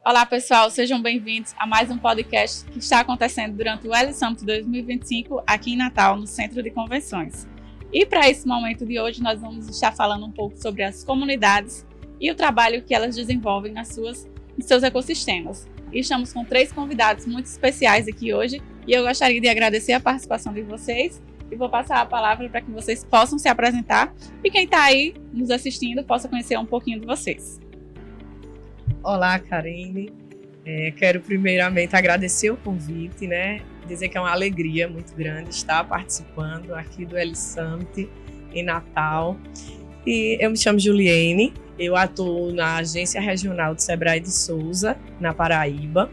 Olá, pessoal, sejam bem-vindos a mais um podcast que está acontecendo durante o L Summit 2025 aqui em Natal, no Centro de Convenções. E para esse momento de hoje, nós vamos estar falando um pouco sobre as comunidades e o trabalho que elas desenvolvem em seus ecossistemas. E estamos com 3 convidados muito especiais aqui hoje e eu gostaria de agradecer a participação de vocês e vou passar a palavra para que vocês possam se apresentar e quem está aí nos assistindo possa conhecer um pouquinho de vocês. Olá, Karine. Quero primeiramente agradecer o convite, dizer que é uma alegria muito grande estar participando aqui do L Summit em Natal. E eu me chamo Juliene, eu atuo na Agência Regional do Sebrae de Souza, na Paraíba,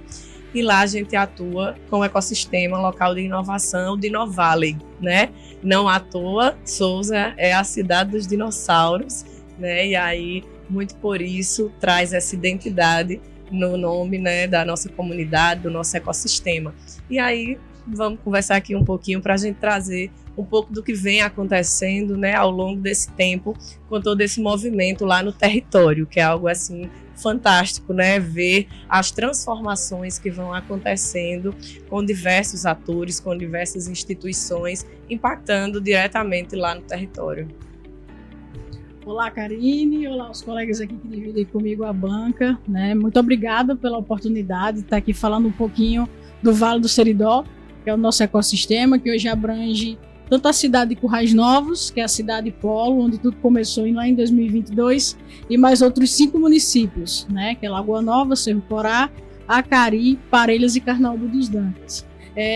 e lá a gente atua com o ecossistema local de inovação de Novalley, Não à toa, Souza é a cidade dos dinossauros, E aí, muito por isso, traz essa identidade no nome, da nossa comunidade, do nosso ecossistema. E aí, vamos conversar aqui um pouquinho para a gente trazer um pouco do que vem acontecendo, ao longo desse tempo, com todo esse movimento lá no território, que é algo assim fantástico, ver as transformações que vão acontecendo com diversos atores, com diversas instituições, impactando diretamente lá no território. Olá, Karine, olá os colegas aqui que dividem comigo a banca, Muito obrigada pela oportunidade de estar aqui falando um pouquinho do Vale do Seridó, que é o nosso ecossistema, que hoje abrange tanto a cidade de Currais Novos, que é a cidade polo, onde tudo começou lá em 2022, e mais outros 5 municípios, que é Lagoa Nova, Cerro Corá, Acari, Parelhas e Carnaúba dos Dantas.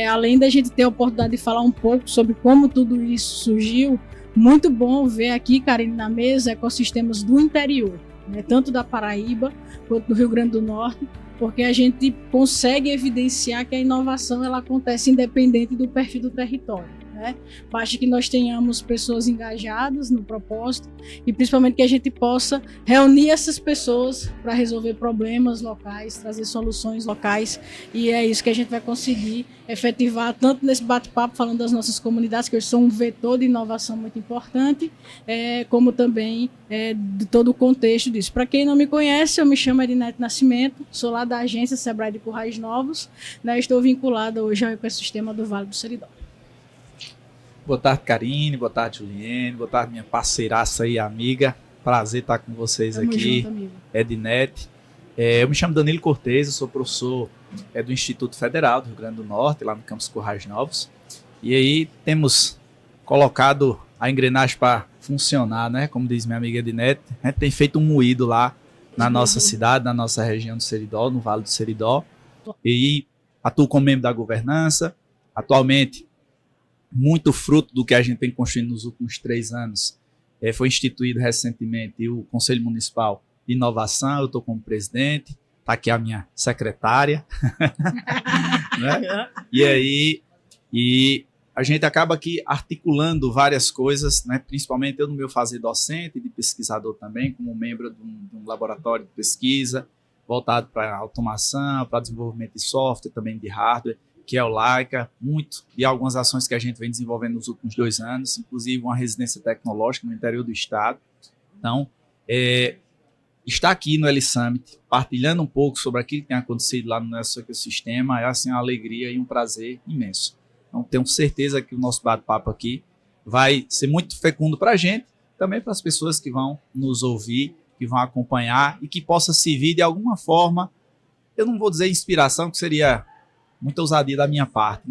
Além da gente ter a oportunidade de falar um pouco sobre como tudo isso surgiu, muito bom ver aqui, Karine, na mesa, ecossistemas do interior, tanto da Paraíba quanto do Rio Grande do Norte, porque a gente consegue evidenciar que a inovação ela acontece independente do perfil do território. Basta que nós tenhamos pessoas engajadas no propósito e principalmente que a gente possa reunir essas pessoas para resolver problemas locais, trazer soluções locais, e é isso que a gente vai conseguir efetivar tanto nesse bate-papo falando das nossas comunidades, que hoje são um vetor de inovação muito importante, como também de todo o contexto disso. Para quem não me conhece, eu me chamo Edinete Nascimento, sou lá da agência Sebrae de Currais Novos, estou vinculada hoje ao ecossistema do Vale do Seridó. Boa tarde, Karine. Boa tarde, Juliene. Boa tarde, minha parceiraça e amiga. Prazer estar com vocês aqui. Edinete. Eu me chamo Danilo Cortez, eu sou professor do Instituto Federal do Rio Grande do Norte, lá no campus Currais Novos. E aí temos colocado a engrenagem para funcionar, Como diz minha amiga Edinete, a gente tem feito um moído lá na nossa cidade, na nossa região do Seridó, no Vale do Seridó. E atuo como membro da governança. Atualmente, muito fruto do que a gente tem construído nos últimos 3 anos. Foi instituído recentemente o Conselho Municipal de Inovação, eu estou como presidente, está aqui a minha secretária. E a gente acaba aqui articulando várias coisas, principalmente eu no meu fazer docente, de pesquisador também, como membro de um laboratório de pesquisa, voltado para automação, para desenvolvimento de software, também de hardware, que é o Laika, muito de algumas ações que a gente vem desenvolvendo nos últimos 2 anos, inclusive uma residência tecnológica no interior do estado. Então, estar aqui no L Summit, partilhando um pouco sobre aquilo que tem acontecido lá no nosso ecossistema, é assim, uma alegria e um prazer imenso. Então, tenho certeza que o nosso bate-papo aqui vai ser muito fecundo para a gente, também para as pessoas que vão nos ouvir, que vão acompanhar e que possa servir de alguma forma, eu não vou dizer inspiração, que seria muita ousadia da minha parte,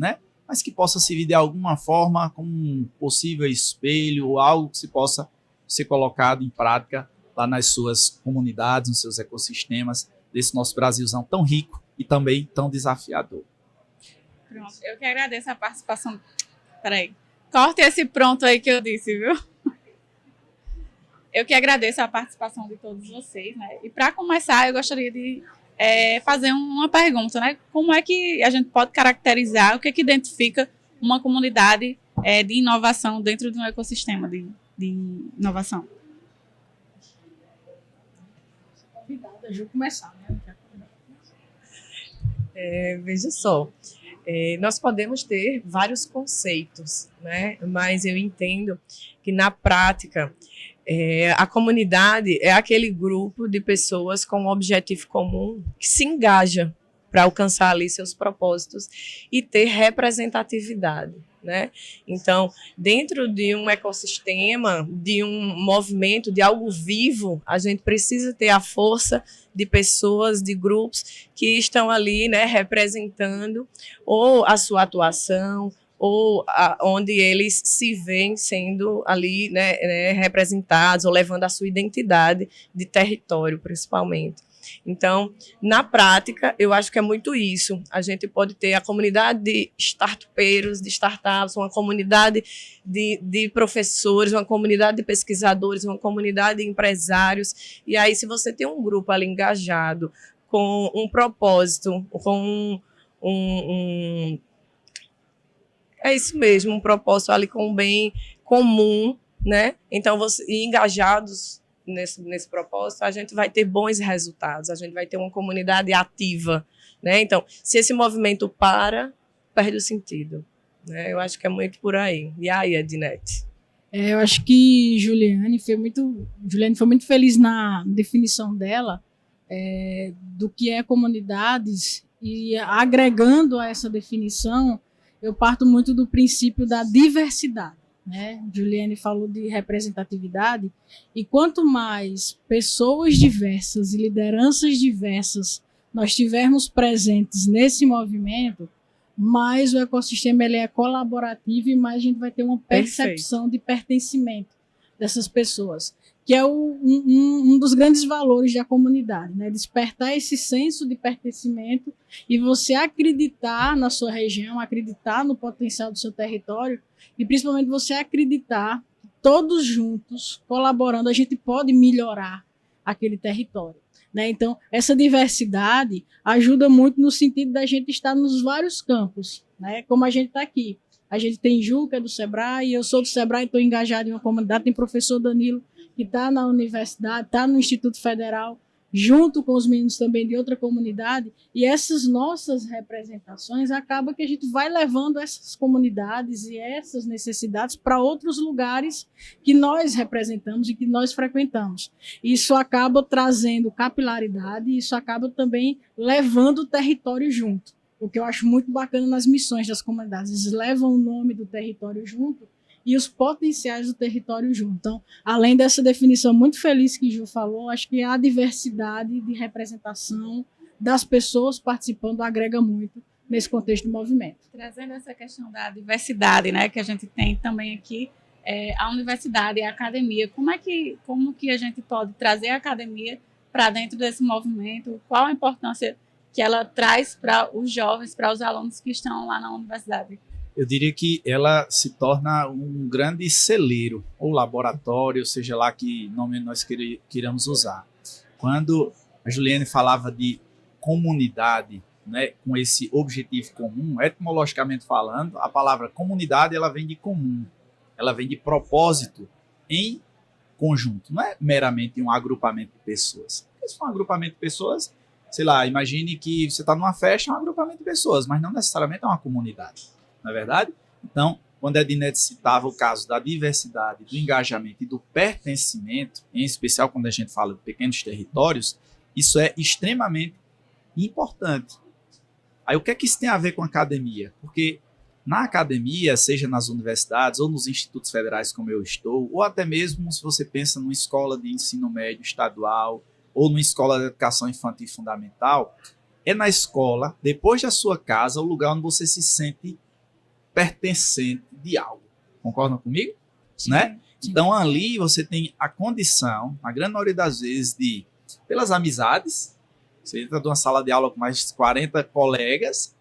Mas que possa servir de alguma forma como um possível espelho ou algo que se possa ser colocado em prática lá nas suas comunidades, nos seus ecossistemas, desse nosso Brasilzão tão rico e também tão desafiador. Pronto, eu que agradeço a participação. Peraí, corte esse pronto aí que eu disse, viu? Eu que agradeço a participação de todos vocês, E para começar, eu gostaria de fazer uma pergunta, Como é que a gente pode caracterizar, o que é que identifica uma comunidade de inovação dentro de um ecossistema de inovação? Deixa eu começar, Veja só, nós podemos ter vários conceitos, Mas eu entendo que na prática A comunidade é aquele grupo de pessoas com um objetivo comum que se engaja para alcançar ali seus propósitos e ter representatividade, né? Então, dentro de um ecossistema, de um movimento, de algo vivo, a gente precisa ter a força de pessoas, de grupos que estão ali, né, representando ou a sua atuação, ou onde eles se veem sendo ali, né, representados, ou levando a sua identidade de território, principalmente. Então, na prática, eu acho que é muito isso. A gente pode ter a comunidade de startupeiros, de startups, uma comunidade de professores, uma comunidade de pesquisadores, uma comunidade de empresários. E aí, se você tem um grupo ali engajado, com um propósito, com é isso mesmo, um propósito ali com um bem comum, né? Então, e engajados nesse propósito, a gente vai ter bons resultados, a gente vai ter uma comunidade ativa, né? Então, se esse movimento perde o sentido, né? Eu acho que é muito por aí. E aí, Ednete? Eu acho que Juliane foi muito feliz na definição dela do que é comunidades, e agregando a essa definição, eu parto muito do princípio da diversidade, né? Juliane falou de representatividade, e quanto mais pessoas diversas e lideranças diversas nós tivermos presentes nesse movimento, mais o ecossistema ele é colaborativo e mais a gente vai ter uma percepção de pertencimento dessas pessoas, que é um dos grandes valores da comunidade, né? Despertar esse senso de pertencimento e você acreditar na sua região, acreditar no potencial do seu território e principalmente você acreditar que todos juntos, colaborando, a gente pode melhorar aquele território, né? Então, essa diversidade ajuda muito no sentido da gente estar nos vários campos, né? Como a gente está aqui. A gente tem Ju, que é do Sebrae, eu sou do Sebrae, estou engajado em uma comunidade, tem professor Danilo, que está na universidade, está no Instituto Federal, junto com os meninos também de outra comunidade, e essas nossas representações acaba que a gente vai levando essas comunidades e essas necessidades para outros lugares que nós representamos e que nós frequentamos. Isso acaba trazendo capilaridade, isso acaba também levando o território junto. O que eu acho muito bacana nas missões das comunidades, eles levam o nome do território junto e os potenciais do território junto. Então, além dessa definição muito feliz que Ju falou, acho que a diversidade de representação das pessoas participando agrega muito nesse contexto do movimento. Trazendo essa questão da diversidade, né, que a gente tem também aqui, a universidade e a academia, como que a gente pode trazer a academia para dentro desse movimento? Qual a importância que ela traz para os jovens, para os alunos que estão lá na universidade? Eu diria que ela se torna um grande celeiro, ou laboratório, seja lá que nome nós queiramos usar. Quando a Juliane falava de comunidade, né, com esse objetivo comum, etimologicamente falando, a palavra comunidade ela vem de comum, ela vem de propósito em conjunto, não é meramente um agrupamento de pessoas. Se for um agrupamento de pessoas, sei lá, imagine que você está numa festa, é um agrupamento de pessoas, mas não necessariamente é uma comunidade, não é verdade? Então, quando a Ednete citava o caso da diversidade, do engajamento e do pertencimento, em especial quando a gente fala de pequenos territórios, isso é extremamente importante. Aí o que é que isso tem a ver com a academia? Porque na academia, seja nas universidades ou nos institutos federais como eu estou, ou até mesmo se você pensa numa escola de ensino médio estadual, ou numa escola de educação infantil fundamental, é na escola, depois da sua casa, o lugar onde você se sente pertencente de algo. Concordam comigo? Sim, né? sim. Então ali você tem a condição, a grande maioria das vezes, de, pelas amizades, você entra numa sala de aula com mais de 40 colegas,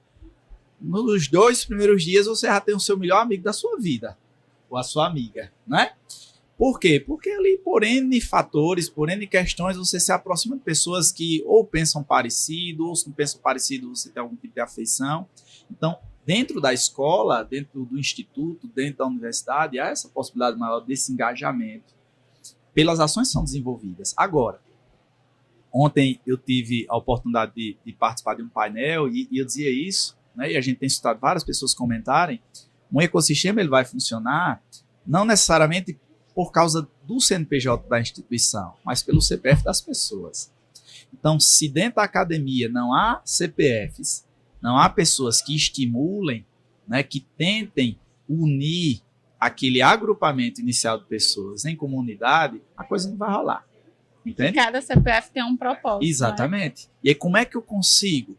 nos 2 primeiros dias você já tem o seu melhor amigo da sua vida, ou a sua amiga, né? Por quê? Porque ali, por N fatores, por N questões, você se aproxima de pessoas que ou pensam parecido, ou se não pensam parecido, você tem algum tipo de afeição. Então, dentro da escola, dentro do instituto, dentro da universidade, há essa possibilidade maior desse engajamento pelas ações que são desenvolvidas. Agora, ontem eu tive a oportunidade de participar de um painel e eu dizia isso, né, e a gente tem escutado várias pessoas comentarem, um ecossistema ele vai funcionar não necessariamente por causa do CNPJ da instituição, mas pelo CPF das pessoas. Então, se dentro da academia não há CPFs, não há pessoas que estimulem, né, que tentem unir aquele agrupamento inicial de pessoas em comunidade, a coisa não vai rolar. Entende? Cada CPF tem um propósito. Exatamente. Né? E aí, como é que eu consigo?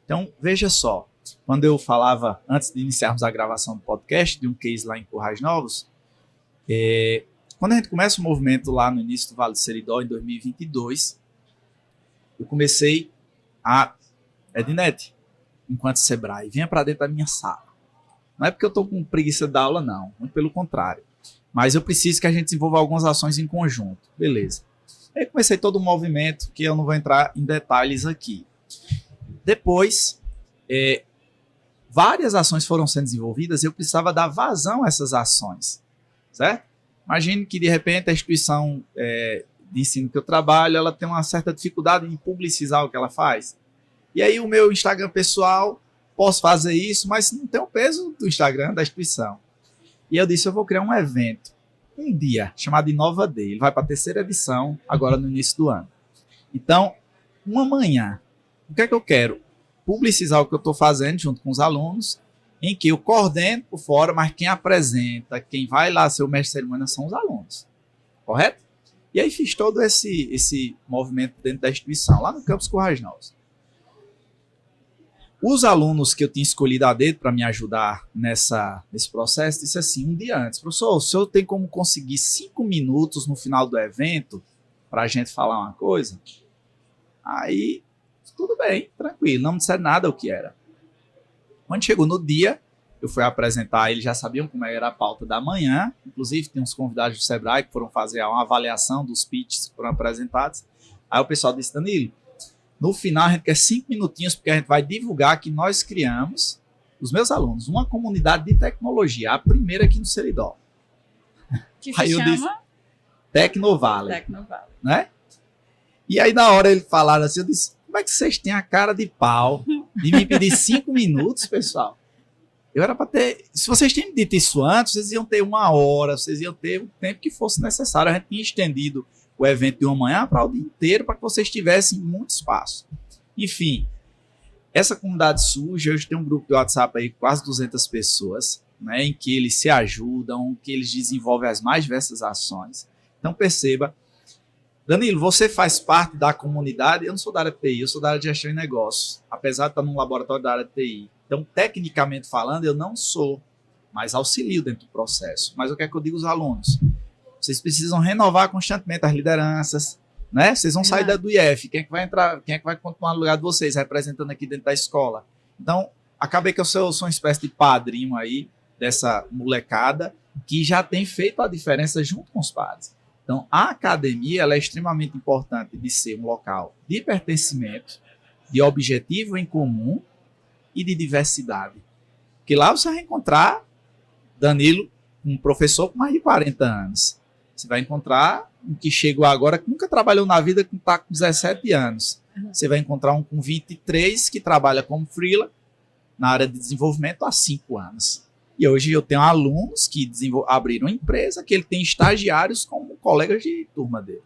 Então, veja só, quando eu falava, antes de iniciarmos a gravação do podcast, de um case lá em Currais Novos, quando a gente começa o movimento lá no início do Vale do Seridó, em 2022, eu comecei a... Ednete, enquanto Sebrae, venha para dentro da minha sala. Não é porque eu estou com preguiça da aula, não. Muito pelo contrário. Mas eu preciso que a gente desenvolva algumas ações em conjunto. Beleza. Aí comecei todo um movimento que eu não vou entrar em detalhes aqui. Depois, várias ações foram sendo desenvolvidas e eu precisava dar vazão a essas ações. Certo? Imagine que, de repente, a instituição de ensino que eu trabalho, ela tem uma certa dificuldade em publicizar o que ela faz. E aí o meu Instagram pessoal, posso fazer isso, mas não tem o peso do Instagram da instituição. E eu disse, eu vou criar um evento, um dia, chamado Inova Day. Ele vai para a 3ª edição, agora no início do ano. Então, uma manhã, o que é que eu quero? Publicizar o que eu estou fazendo junto com os alunos, em que eu coordeno por fora, mas quem apresenta, quem vai lá ser o mestre de cerimônia são os alunos. Correto? E aí fiz todo esse movimento dentro da instituição, lá no campus Currais Novos. Os alunos que eu tinha escolhido a dedo para me ajudar nesse processo, disse assim, um dia antes, professor, o senhor tem como conseguir 5 minutos no final do evento para a gente falar uma coisa? Aí, tudo bem, tranquilo, não me disseram nada o que era. Quando chegou no dia, eu fui apresentar, eles já sabiam como era a pauta da manhã, inclusive tem uns convidados do Sebrae que foram fazer uma avaliação dos pitches que foram apresentados. Aí o pessoal disse, Danilo, no final a gente quer 5 minutinhos, porque a gente vai divulgar que nós criamos, os meus alunos, uma comunidade de tecnologia, a primeira aqui no Seridó. Que se chama? Disse, Tecnovale. Tecnovale. Né? E aí na hora eles falaram assim, eu disse, como é que vocês têm a cara de pau de me pedir 5 minutos, pessoal? Eu era para ter... Se vocês tinham dito isso antes, vocês iam ter 1 hora, vocês iam ter o tempo que fosse necessário. A gente tinha estendido o evento de uma manhã para o dia inteiro, para que vocês tivessem muito espaço. Enfim, essa comunidade surge, hoje tem um grupo de WhatsApp aí, quase 200 pessoas, né, em que eles se ajudam, que eles desenvolvem as mais diversas ações. Então perceba, Danilo, você faz parte da comunidade, eu não sou da área de TI, eu sou da área de gestão e negócios, apesar de estar num laboratório da área de TI. Então, tecnicamente falando, eu não sou, mas auxilio dentro do processo. Mas o que é que eu digo aos alunos? Vocês precisam renovar constantemente as lideranças, né? Vocês vão sair do IF, quem é que vai entrar, quem é que vai continuar no lugar de vocês, representando aqui dentro da escola? Então, acabei que eu sou uma espécie de padrinho aí dessa molecada que já tem feito a diferença junto com os padres. Então, a academia ela é extremamente importante de ser um local de pertencimento, de objetivo em comum e de diversidade. Porque lá você vai encontrar, Danilo, um professor com mais de 40 anos. Você vai encontrar um que chegou agora, que nunca trabalhou na vida, que está com 17 anos. Você vai encontrar um com 23 que trabalha como freela na área de desenvolvimento há 5 anos. E hoje eu tenho alunos que abriram empresa, que ele tem estagiários como colegas de turma dele.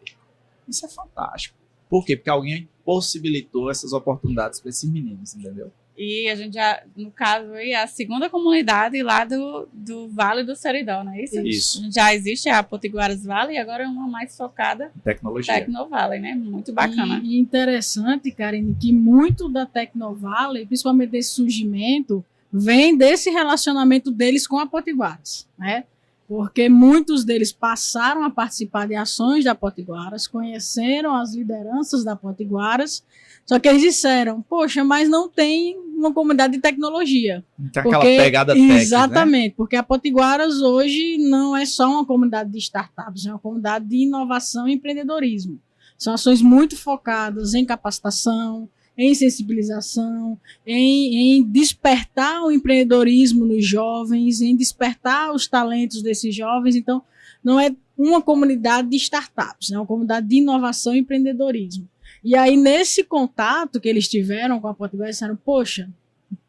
Isso é fantástico. Por quê? Porque alguém possibilitou essas oportunidades para esses meninos, entendeu? E a gente já, no caso, é a 2ª comunidade lá do Vale do Seridó, não é isso? Isso. Já existe a Potiguaras Vale e agora é uma mais focada em tecnologia. Tecnovale, né? Muito bacana. E interessante, Karine, que muito da Tecnovale, principalmente desse surgimento, vem desse relacionamento deles com a Potiguaras, né? Porque muitos deles passaram a participar de ações da Potiguaras, conheceram as lideranças da Potiguaras, só que eles disseram, poxa, mas não tem uma comunidade de tecnologia. Tem aquela pegada técnica, exatamente, né? porque a Potiguaras hoje não é só uma comunidade de startups, é uma comunidade de inovação e empreendedorismo. São ações muito focadas em capacitação, em sensibilização, em despertar o empreendedorismo nos jovens, em despertar os talentos desses jovens. Então, não é uma comunidade de startups, é uma comunidade de inovação e empreendedorismo. E aí, nesse contato que eles tiveram com a Potiguaras, disseram, poxa,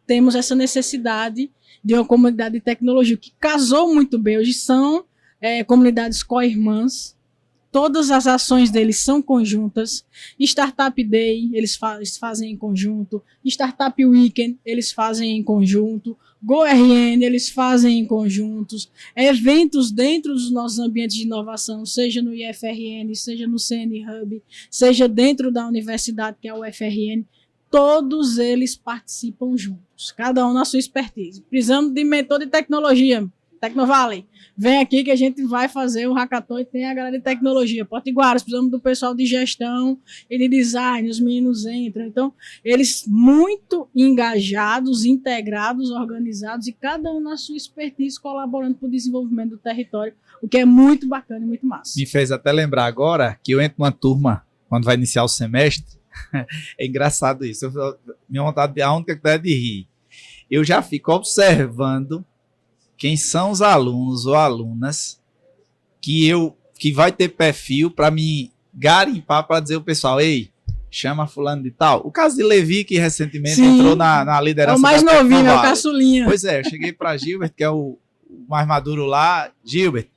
temos essa necessidade de uma comunidade de tecnologia, que casou muito bem. Hoje são comunidades co-irmãs. Todas as ações deles são conjuntas. Startup Day, eles fazem em conjunto. Startup Weekend, eles fazem em conjunto. GoRN, eles fazem em conjuntos. Eventos dentro dos nossos ambientes de inovação, seja no IFRN, seja no CN Hub, seja dentro da universidade, que é o UFRN, todos eles participam juntos, cada um na sua expertise. Precisamos de mentor de tecnologia, Tecnovalley. Vem aqui que a gente vai fazer o hackathon e tem a galera de tecnologia. Potiguaras, precisamos do pessoal de gestão e de design, os meninos entram. Então, eles muito engajados, integrados, organizados e cada um na sua expertise colaborando para o desenvolvimento do território, o que é muito bacana e muito massa. Me fez até lembrar agora que eu entro numa turma, quando vai iniciar o semestre, é engraçado isso, minha vontade, a única vontade de rir. Eu já fico observando quem são os alunos ou alunas que vai ter perfil para me garimpar para dizer ao pessoal, ei, chama fulano de tal. O caso de Levi, que recentemente entrou na liderança. É o mais novinho, é o caçulinha. Pois é, eu cheguei para Gilbert, que é o mais maduro lá. Gilbert,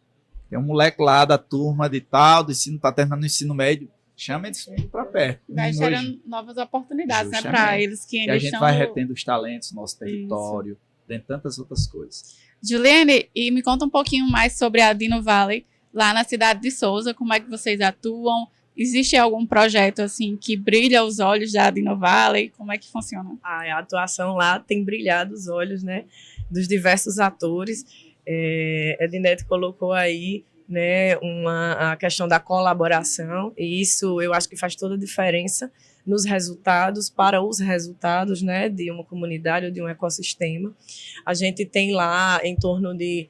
tem um moleque lá da turma de tal, do ensino, tá terminando o ensino médio. Chama eles para perto. Vai gerando novas oportunidades, né, para eles que ainda estão... E a gente vai retendo os talentos do nosso território, dentre tantas outras coisas. Juliane, e me conta um pouquinho mais sobre a Dino Valley, lá na cidade de Souza, como é que vocês atuam? Existe algum projeto assim que brilha os olhos da Dino Valley? Como é que funciona? A atuação lá tem brilhado os olhos, né, dos diversos atores. Edinete colocou aí, né, a questão da colaboração, e isso eu acho que faz toda a diferença nos resultados, para os resultados, né, de uma comunidade ou de um ecossistema. A gente tem lá em torno de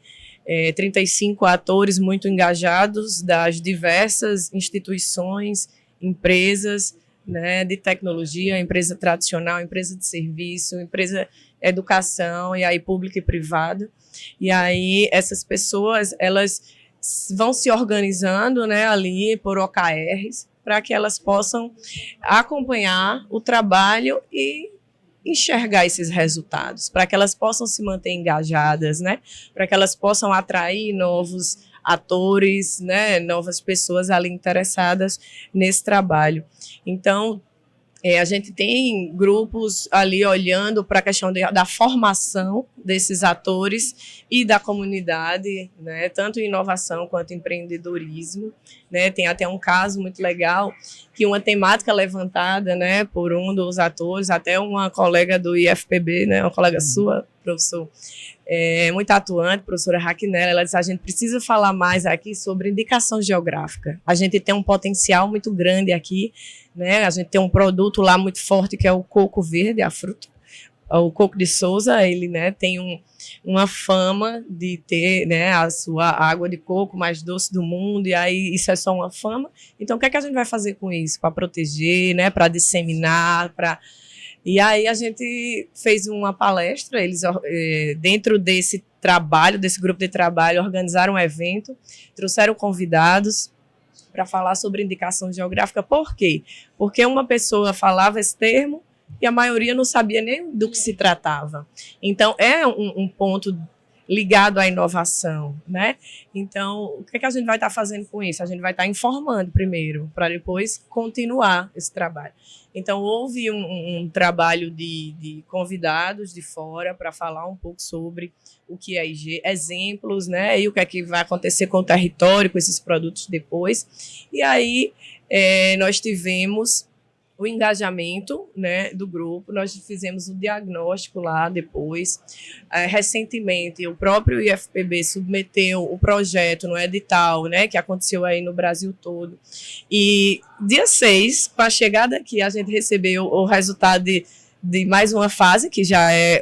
35 atores muito engajados das diversas instituições, empresas, né, de tecnologia, empresa tradicional, empresa de serviço, empresa educação, e aí público e privado. E aí essas pessoas, elas vão se organizando, né, ali por OKRs, para que elas possam acompanhar o trabalho e enxergar esses resultados, para que elas possam se manter engajadas, né? Para que elas possam atrair novos atores, né? Novas pessoas ali interessadas nesse trabalho. Então, a gente tem grupos ali olhando para a questão da formação desses atores e da comunidade, né, tanto em inovação quanto em empreendedorismo, né. Tem até um caso muito legal que uma temática levantada, né, por um dos atores, até uma colega do IFPB, né, uma colega sua, professor, muito atuante, professora Raquinella, ela disse: a gente precisa falar mais aqui sobre indicação geográfica. A gente tem um potencial muito grande aqui, né? A gente tem um produto lá muito forte que é o coco verde, a fruta. O coco de Souza, ele, né, tem uma fama de ter, né, a sua água de coco mais doce do mundo, e aí isso é só uma fama. Então, o que é que a gente vai fazer com isso? Para proteger, né, para disseminar, para... E aí a gente fez uma palestra, eles dentro desse trabalho, desse grupo de trabalho, organizaram um evento, trouxeram convidados para falar sobre indicação geográfica. Por quê? Porque uma pessoa falava esse termo e a maioria não sabia nem do que se tratava. Então, é um ponto ligado à inovação, né? Então, o que é que a gente vai estar fazendo com isso? A gente vai estar informando primeiro, para depois continuar esse trabalho. Então, houve um trabalho de convidados de fora para falar um pouco sobre o que é IG, exemplos, né? E o que é que vai acontecer com o território, com esses produtos depois. E aí, nós tivemos o engajamento, né, do grupo, nós fizemos o diagnóstico lá depois. Recentemente, o próprio IFPB submeteu o projeto no edital, né, que aconteceu aí no Brasil todo. E dia 6, com a chegada aqui, a gente recebeu o resultado de mais uma fase, que já é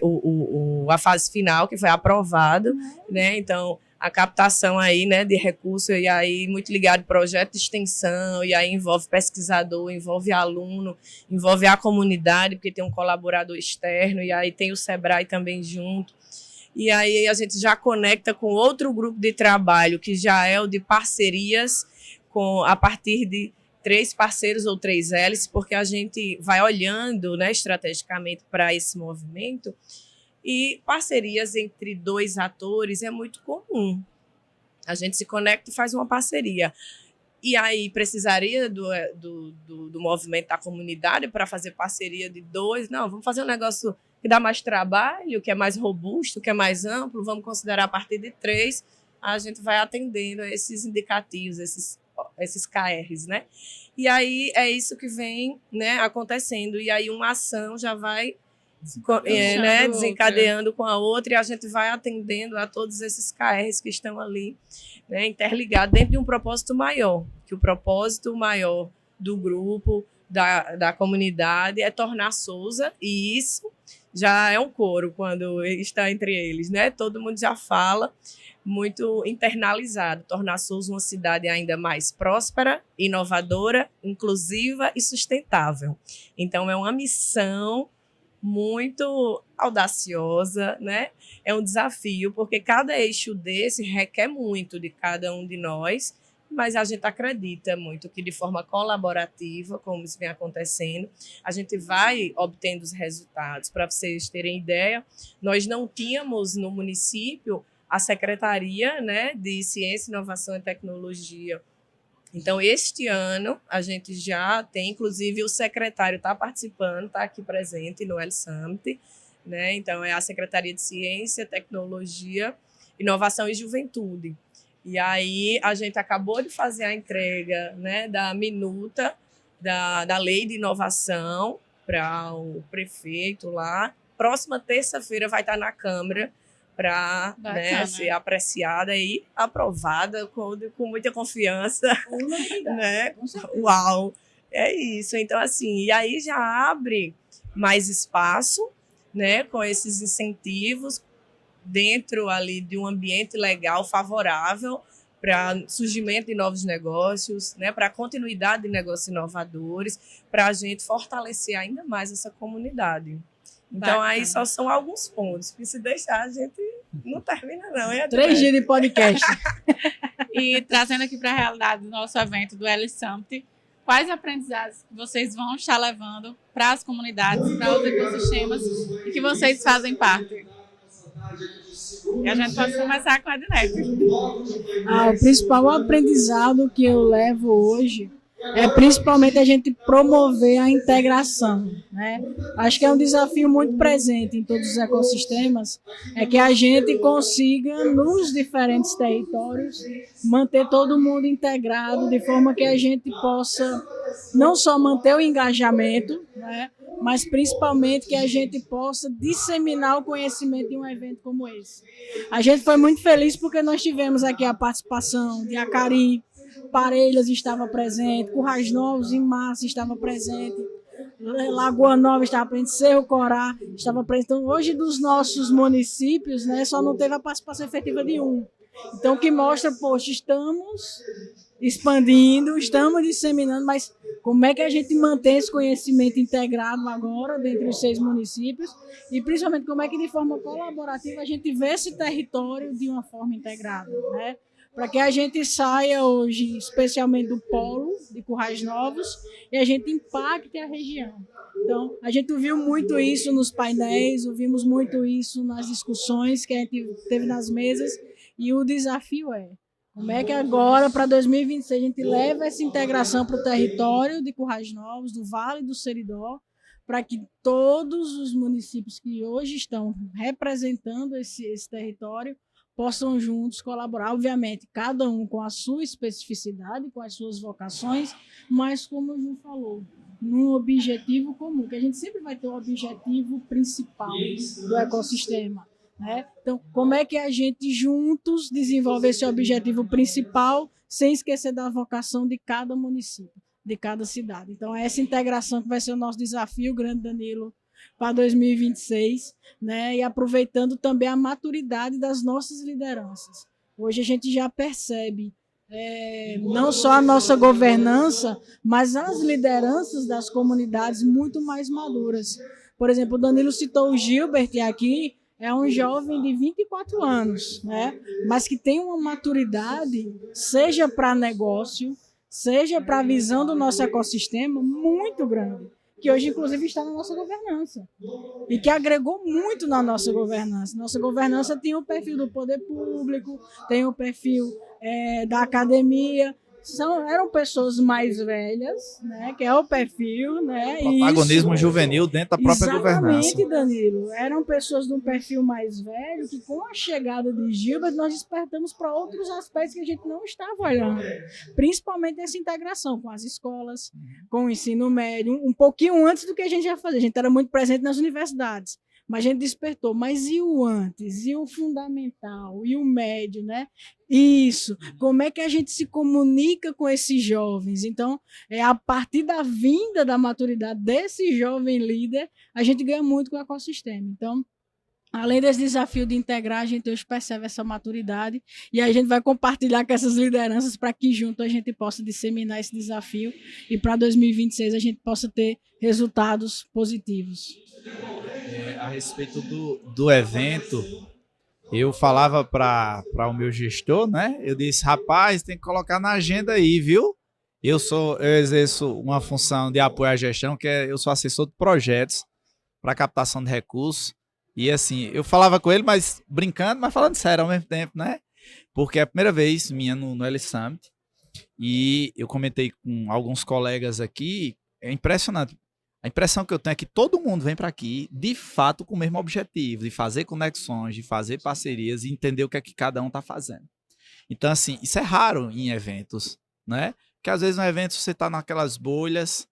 a fase final, que foi aprovado, né? Então, a captação aí, né, de recursos, e aí muito ligado ao projeto de extensão, e aí envolve pesquisador, envolve aluno, envolve a comunidade, porque tem um colaborador externo, e aí tem o Sebrae também junto. E aí a gente já conecta com outro grupo de trabalho, que já é o de parcerias, a partir de 3 parceiros ou 3 hélices, porque a gente vai olhando, né, estrategicamente para esse movimento. E parcerias entre 2 atores é muito comum. A gente se conecta e faz uma parceria. E aí precisaria do movimento da comunidade para fazer parceria de 2. Não, vamos fazer um negócio que dá mais trabalho, que é mais robusto, que é mais amplo, vamos considerar a partir de 3, a gente vai atendendo a esses indicativos, esses KRs, né? E aí é isso que vem, né, acontecendo. E aí uma ação já vai desencadeando com a outra, e a gente vai atendendo a todos esses KRs que estão ali, né, interligados dentro de um propósito maior, que o propósito maior do grupo, da comunidade, é tornar Sousa, e isso já é um coro quando está entre eles, né? Todo mundo já fala, muito internalizado, tornar Sousa uma cidade ainda mais próspera, inovadora, inclusiva e sustentável. Então, é uma missão muito audaciosa, né? É um desafio, porque cada eixo desse requer muito de cada um de nós, mas a gente acredita muito que de forma colaborativa, como isso vem acontecendo, a gente vai obtendo os resultados. Para vocês terem ideia, nós não tínhamos no município a Secretaria, né, de Ciência, Inovação e Tecnologia. Então, este ano, a gente já tem, inclusive, o secretário está participando, está aqui presente no L-Summit, né? Então, é a Secretaria de Ciência, Tecnologia, Inovação e Juventude. E aí, a gente acabou de fazer a entrega, né, da minuta da Lei de Inovação para o prefeito lá. Próxima terça-feira vai estar na Câmara para, né, ser apreciada e aprovada com muita confiança. Né? Uau! É isso. Então, assim, e aí já abre mais espaço, né, com esses incentivos dentro ali de um ambiente legal favorável para surgimento de novos negócios, né, para a continuidade de negócios inovadores, para a gente fortalecer ainda mais essa comunidade. Então, bacana. Aí só são alguns pontos, porque se deixar a gente não termina não. 3 dias de podcast. E trazendo aqui para a realidade do nosso evento do L-Summit, quais aprendizados vocês vão estar levando para as comunidades, para os ecossistemas e que vocês fazem parte? E a gente pode começar com a Ednete. O principal aprendizado que eu levo hoje é principalmente a gente promover a integração, né? Acho que é um desafio muito presente em todos os ecossistemas, é que a gente consiga, nos diferentes territórios, manter todo mundo integrado, de forma que a gente possa não só manter o engajamento, né, mas principalmente que a gente possa disseminar o conhecimento em um evento como esse. A gente foi muito feliz porque nós tivemos aqui a participação de Acari, Parelhas estava presente, Currais Novos, em março estava presente, Lagoa Nova estava presente, Cerro Corá estava presente. Então, hoje, dos nossos municípios, né, só não teve a participação efetiva de um. Então, o que mostra, poxa, estamos expandindo, estamos disseminando, mas como é que a gente mantém esse conhecimento integrado agora dentro dos 6 municípios e, principalmente, como é que, de forma colaborativa, a gente vê esse território de uma forma integrada, né? Para que a gente saia hoje, especialmente do polo de Currais Novos, e a gente impacte a região. Então, a gente viu muito isso nos painéis, ouvimos muito isso nas discussões que a gente teve nas mesas, e o desafio é como é que agora, para 2026, a gente leva essa integração para o território de Currais Novos, do Vale do Seridó, para que todos os municípios que hoje estão representando esse território possam juntos colaborar, obviamente, cada um com a sua especificidade, com as suas vocações, mas, como o Ju falou, num objetivo comum, que a gente sempre vai ter o objetivo principal do ecossistema, né? Então, como é que a gente juntos desenvolve esse objetivo principal sem esquecer da vocação de cada município, de cada cidade? Então, é essa integração que vai ser o nosso desafio, grande Danilo, para 2026, né? E aproveitando também a maturidade das nossas lideranças. Hoje a gente já percebe não só a nossa governança, mas as lideranças das comunidades muito mais maduras. Por exemplo, o Danilo citou o Gilbert aqui, é um jovem de 24 anos, né? Mas que tem uma maturidade, seja para negócio, seja para a visão do nosso ecossistema, muito grande, que hoje, inclusive, está na nossa governança e que agregou muito na nossa governança. Nossa governança tem o perfil do poder público, tem o perfil da academia. Eram pessoas mais velhas, né, que é o perfil, né? Protagonismo juvenil dentro da própria governança. Exatamente, Danilo. Eram pessoas de um perfil mais velho que, com a chegada de Gilbert, nós despertamos para outros aspectos que a gente não estava olhando. Principalmente essa integração com as escolas, com o ensino médio, um pouquinho antes do que a gente já fazia. A gente era muito presente nas universidades. Mas a gente despertou. Mas e o antes? E o fundamental? E o médio, né? Isso. Como é que a gente se comunica com esses jovens? Então, a partir da vinda da maturidade desse jovem líder, a gente ganha muito com o ecossistema. Então, além desse desafio de integrar, a gente hoje percebe essa maturidade e a gente vai compartilhar com essas lideranças para que junto a gente possa disseminar esse desafio e para 2026 a gente possa ter resultados positivos. A respeito do evento, eu falava para o meu gestor, né? Eu disse, rapaz, tem que colocar na agenda aí, viu? Eu exerço uma função de apoio à gestão, eu sou assessor de projetos para captação de recursos. E assim, eu falava com ele, mas brincando, mas falando sério ao mesmo tempo, né? Porque é a primeira vez minha no L Summit. E eu comentei com alguns colegas aqui, é impressionante. A impressão que eu tenho é que todo mundo vem para aqui, de fato, com o mesmo objetivo, de fazer conexões, de fazer parcerias e entender o que é que cada um está fazendo. Então, assim, isso é raro em eventos, né? Porque às vezes no evento você está naquelas bolhas,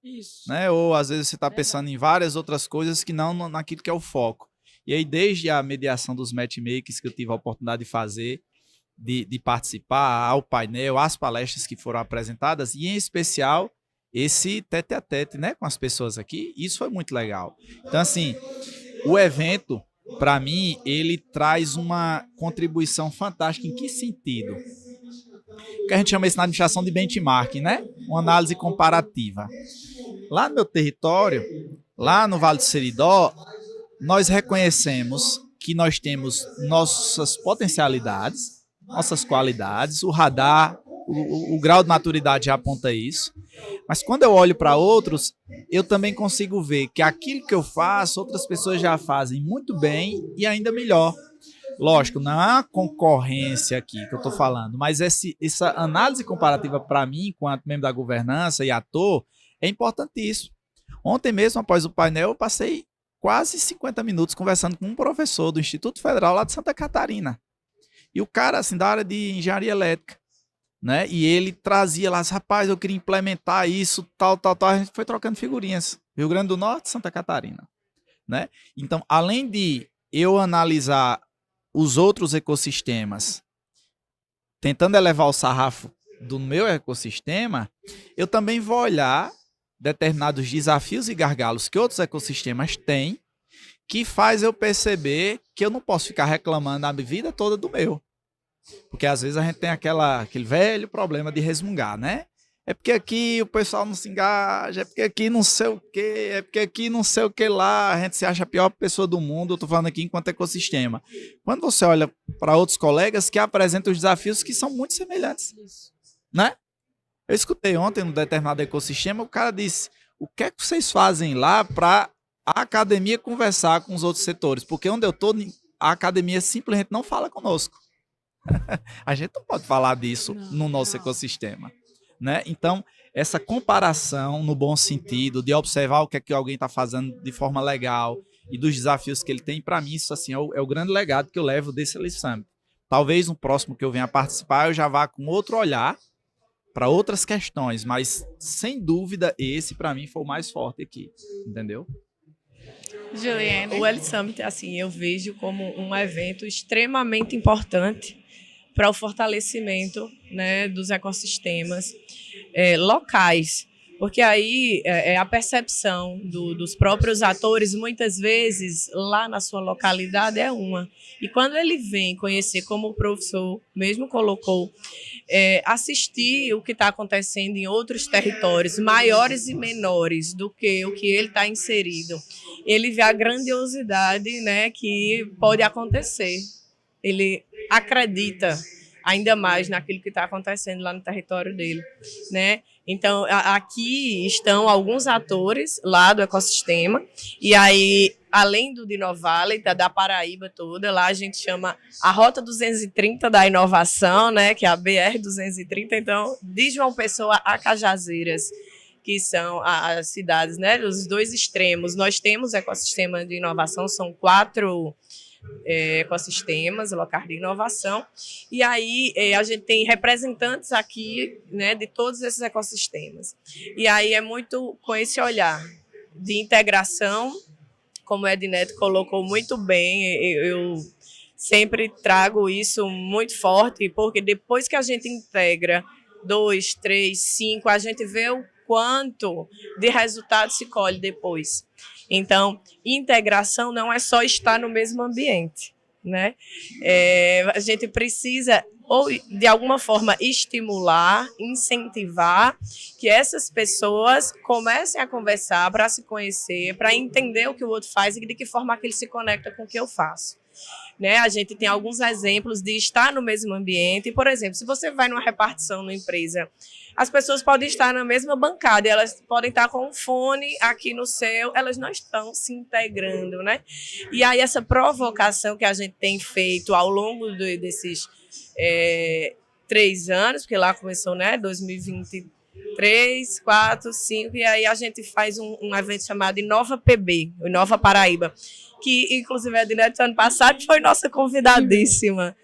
né? Ou às vezes você está pensando em várias outras coisas que não naquilo que é o foco. E aí, desde a mediação dos matchmakers que eu tive a oportunidade de fazer, de participar, ao painel, às palestras que foram apresentadas, e em especial esse tete-a-tete, né, com as pessoas aqui, isso foi muito legal. Então, assim, o evento, para mim, ele traz uma contribuição fantástica. Em que sentido? Que a gente chama isso na administração de benchmarking, né? Uma análise comparativa. Lá no meu território, lá no Vale do Seridó, nós reconhecemos que nós temos nossas potencialidades, nossas qualidades, o radar, o grau de maturidade já aponta isso. Mas quando eu olho para outros, eu também consigo ver que aquilo que eu faço, outras pessoas já fazem muito bem e ainda melhor. Lógico, não há concorrência aqui que eu estou falando, mas essa análise comparativa para mim, enquanto membro da governança e ator, é importantíssimo. Ontem mesmo, após o painel, eu passei quase 50 minutos conversando com um professor do Instituto Federal lá de Santa Catarina. E o cara, assim, da área de engenharia elétrica, né? E ele trazia lá, rapaz, eu queria implementar isso, tal. A gente foi trocando figurinhas. Rio Grande do Norte, Santa Catarina, né? Então, além de eu analisar os outros ecossistemas, tentando elevar o sarrafo do meu ecossistema, eu também vou olhar determinados desafios e gargalos que outros ecossistemas têm, que faz eu perceber que eu não posso ficar reclamando a vida toda do meu. Porque às vezes a gente tem aquele velho problema de resmungar, né? É porque aqui o pessoal não se engaja, é porque aqui não sei o quê, é porque aqui não sei o que lá, a gente se acha a pior pessoa do mundo, eu tô falando aqui enquanto ecossistema. Quando você olha para outros colegas que apresentam os desafios que são muito semelhantes, né? Eu escutei ontem num determinado ecossistema, o cara disse, o que é que vocês fazem lá para a academia conversar com os outros setores? Porque onde eu tô, a academia simplesmente não fala conosco. A gente não pode falar disso no nosso ecossistema, né? Então, essa comparação no bom sentido, de observar o que é que alguém está fazendo de forma legal e dos desafios que ele tem, para mim, isso assim, é o grande legado que eu levo desse L Summit. Talvez no próximo que eu venha participar, eu já vá com outro olhar para outras questões, mas sem dúvida esse, para mim, foi o mais forte aqui, entendeu? Juliane. O L Summit, assim, eu vejo como um evento extremamente importante para o fortalecimento, né, dos ecossistemas locais, porque aí a percepção dos próprios atores, muitas vezes, lá na sua localidade é uma. E quando ele vem conhecer, como o professor mesmo colocou, assistir o que está acontecendo em outros territórios, maiores e menores do que o que ele está inserido, ele vê a grandiosidade, né, que pode acontecer. Ele acredita ainda mais naquilo que está acontecendo lá no território dele, né? Então, aqui estão alguns atores lá do ecossistema, e aí, além do Dinovale, da Paraíba toda, lá a gente chama a Rota 230 da inovação, né? Que é a BR-230, então, de João Pessoa a Cajazeiras, que são as cidades, né, dos dois extremos. Nós temos ecossistema de inovação, são 4 ecossistemas, locais de inovação, e aí a gente tem representantes aqui, né, de todos esses ecossistemas. E aí é muito com esse olhar de integração, como a Edneto colocou muito bem, eu sempre trago isso muito forte, porque depois que a gente integra 2, 3, 5, a gente vê o quanto de resultado se colhe depois. Então, integração não é só estar no mesmo ambiente, né? A gente precisa, ou de alguma forma, estimular, incentivar que essas pessoas comecem a conversar para se conhecer, para entender o que o outro faz e de que forma que ele se conecta com o que eu faço. Né? A gente tem alguns exemplos de estar no mesmo ambiente. Por exemplo, se você vai numa repartição numa empresa, as pessoas podem estar na mesma bancada, elas podem estar com um fone aqui no céu, elas não estão se integrando, né? E aí essa provocação que a gente tem feito ao longo desses 3 anos, porque lá começou, né, 2023, 4, 5, e aí a gente faz um evento chamado Inova PB, Inova Paraíba, que inclusive a Edneto ano passado foi nossa convidadíssima.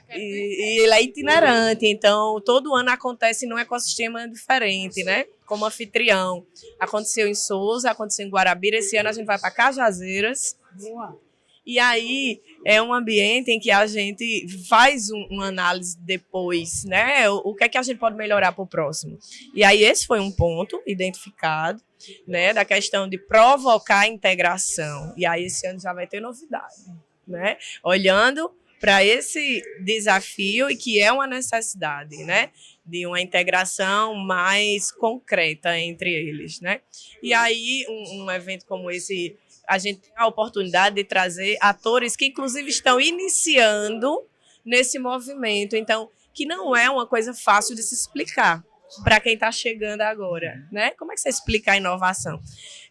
E ele é itinerante, então todo ano acontece num ecossistema diferente, né? Como anfitrião. Aconteceu em Sousa, aconteceu em Guarabira, esse ano a gente vai para Cajazeiras. Boa. E aí é um ambiente em que a gente faz uma análise depois, né? O que é que a gente pode melhorar para o próximo. E aí esse foi um ponto identificado, né? Da questão de provocar a integração. E aí esse ano já vai ter novidade, né? Olhando para esse desafio e que é uma necessidade, né, de uma integração mais concreta entre eles, né? E aí um evento como esse, a gente tem a oportunidade de trazer atores que inclusive estão iniciando nesse movimento, então que não é uma coisa fácil de se explicar para quem está chegando agora, né? Como é que você explica a inovação?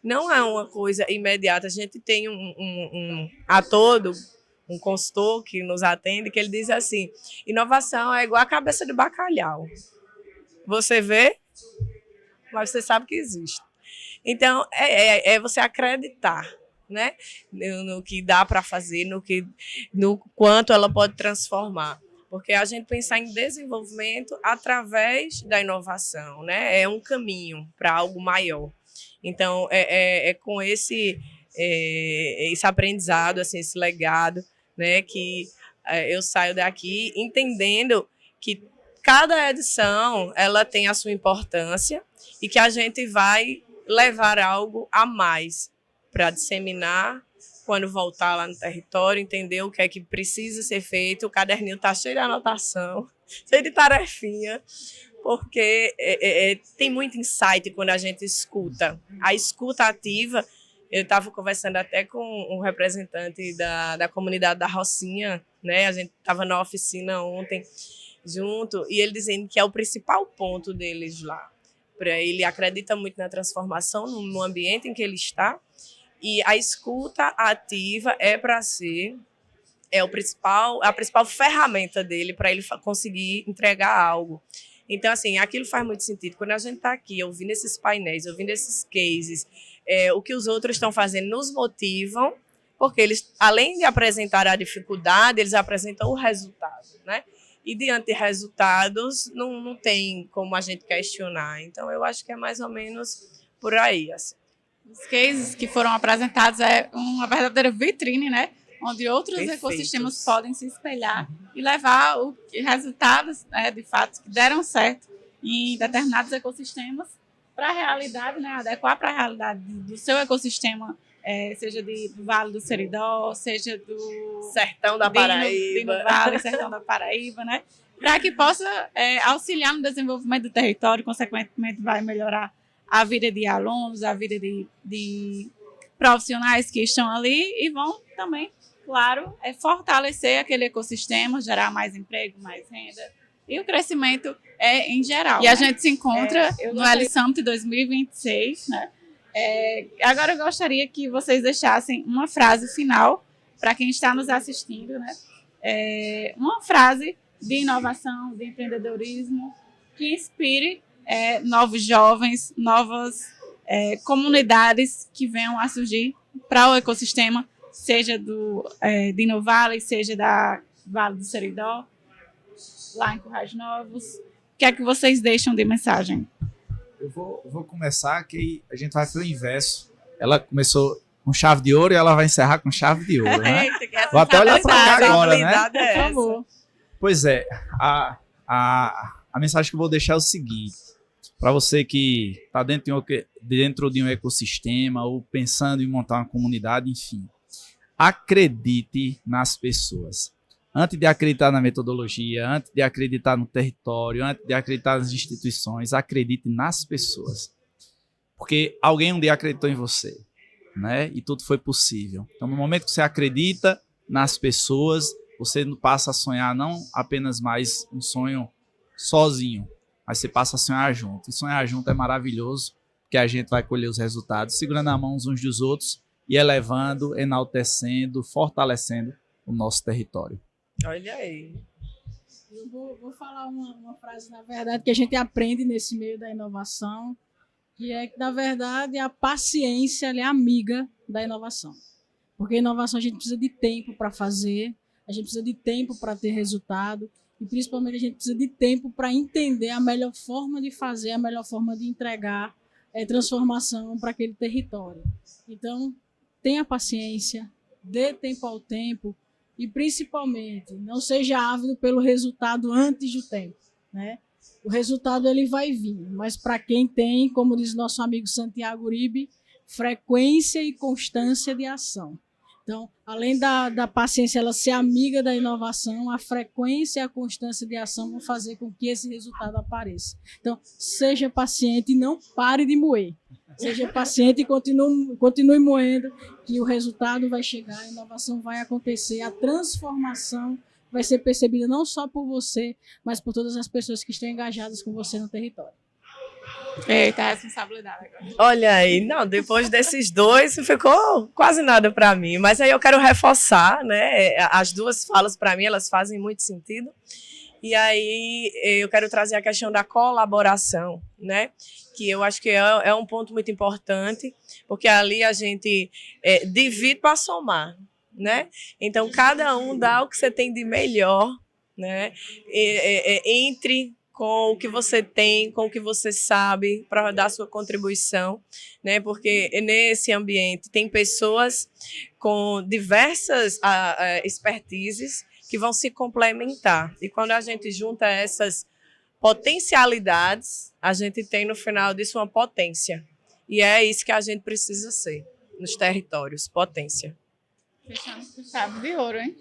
Não é uma coisa imediata. A gente tem um ator um consultor que nos atende, que ele diz assim, inovação é igual a cabeça de bacalhau. Você vê, mas você sabe que existe. Então, é você acreditar, né, no que dá para fazer, no quanto ela pode transformar. Porque a gente pensar em desenvolvimento através da inovação, né, é um caminho para algo maior. Então, com esse aprendizado, assim, esse legado, né, que eu saio daqui entendendo que cada edição ela tem a sua importância e que a gente vai levar algo a mais para disseminar quando voltar lá no território, entender o que é que precisa ser feito. O caderninho está cheio de anotação, cheio de tarefinha, porque tem muito insight quando a gente escuta. A escuta ativa. Eu estava conversando até com um representante da comunidade da Rocinha, né? A gente estava na oficina ontem junto, e ele dizendo que é o principal ponto deles lá. Ele acredita muito na transformação no ambiente em que ele está, e a escuta ativa é para ser a principal ferramenta dele para ele conseguir entregar algo. Então, assim, aquilo faz muito sentido. Quando a gente está aqui ouvindo esses painéis, ouvindo esses cases, o que os outros estão fazendo nos motivam, porque eles, além de apresentar a dificuldade, eles apresentam o resultado, né? E diante de resultados, não tem como a gente questionar. Então, eu acho que é mais ou menos por aí. Assim. Os cases que foram apresentados é uma verdadeira vitrine, né? Onde outros ecossistemas podem se espelhar e levar resultados, de fato, que deram certo em determinados ecossistemas para a realidade, né? Adequar para a realidade do seu ecossistema, seja do Vale do Seridó, seja do Sertão da Paraíba, Vale, Sertão da Paraíba, né? Para que possa auxiliar no desenvolvimento do território, consequentemente vai melhorar a vida de alunos, a vida de profissionais que estão ali e vão também claro, é fortalecer aquele ecossistema, gerar mais emprego, mais renda e o crescimento em geral. E a gente se encontra no L Summit 2026, né? Agora eu gostaria que vocês deixassem uma frase final para quem está nos assistindo, né? Uma frase de inovação, de empreendedorismo que inspire novos jovens, novas comunidades que venham a surgir para o ecossistema, seja de Inovale, seja da Vale do Seridó, lá em Currais Novos. O que é que vocês deixam de mensagem? Eu vou começar que a gente vai pelo inverso. Ela começou com chave de ouro e ela vai encerrar com chave de ouro, né? Vou até olhar para cá agora, né? Por favor. Pois é, a mensagem que eu vou deixar é o seguinte: para você que está dentro de um ecossistema ou pensando em montar uma comunidade, enfim, acredite nas pessoas. Antes de acreditar na metodologia, antes de acreditar no território, antes de acreditar nas instituições, acredite nas pessoas. Porque alguém um dia acreditou em você, né? E tudo foi possível. Então, no momento que você acredita nas pessoas, você passa a sonhar não apenas mais um sonho sozinho, mas você passa a sonhar junto. E sonhar junto é maravilhoso, porque a gente vai colher os resultados, segurando a mão uns dos outros e elevando, enaltecendo, fortalecendo o nosso território. Olha aí. Eu vou falar uma frase, na verdade, que a gente aprende nesse meio da inovação, que é que, na verdade, a paciência é amiga da inovação. Porque a inovação a gente precisa de tempo para fazer, a gente precisa de tempo para ter resultado, e principalmente a gente precisa de tempo para entender a melhor forma de fazer, a melhor forma de entregar transformação para aquele território. Então, tenha paciência, dê tempo ao tempo, e principalmente não seja ávido pelo resultado antes do tempo, né? O resultado ele vai vir, mas para quem tem, como diz nosso amigo Santiago Uribe, frequência e constância de ação. Então, além da paciência ela ser amiga da inovação, a frequência e a constância de ação vão fazer com que esse resultado apareça. Então, seja paciente e não pare de moer. Seja paciente e continue moendo, que o resultado vai chegar, a inovação vai acontecer, a transformação vai ser percebida não só por você, mas por todas as pessoas que estão engajadas com você no território. Eita, a responsabilidade agora. Olha aí, não, depois desses dois ficou quase nada para mim, mas aí eu quero reforçar, né? As duas falas para mim, elas fazem muito sentido. E aí eu quero trazer a questão da colaboração, né? Que eu acho que é um ponto muito importante, porque ali a gente divide para somar, né? Então, cada um dá o que você tem de melhor, né? Entre com o que você tem, com o que você sabe, para dar sua contribuição, né? Porque nesse ambiente tem pessoas com diversas expertises que vão se complementar. E quando a gente junta essas potencialidades, a gente tem no final disso uma potência. E é isso que a gente precisa ser nos territórios, potência. Fechamos com chave de ouro, hein?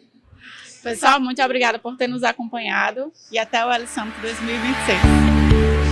Pessoal, muito obrigada por ter nos acompanhado e até o L Summit 2026.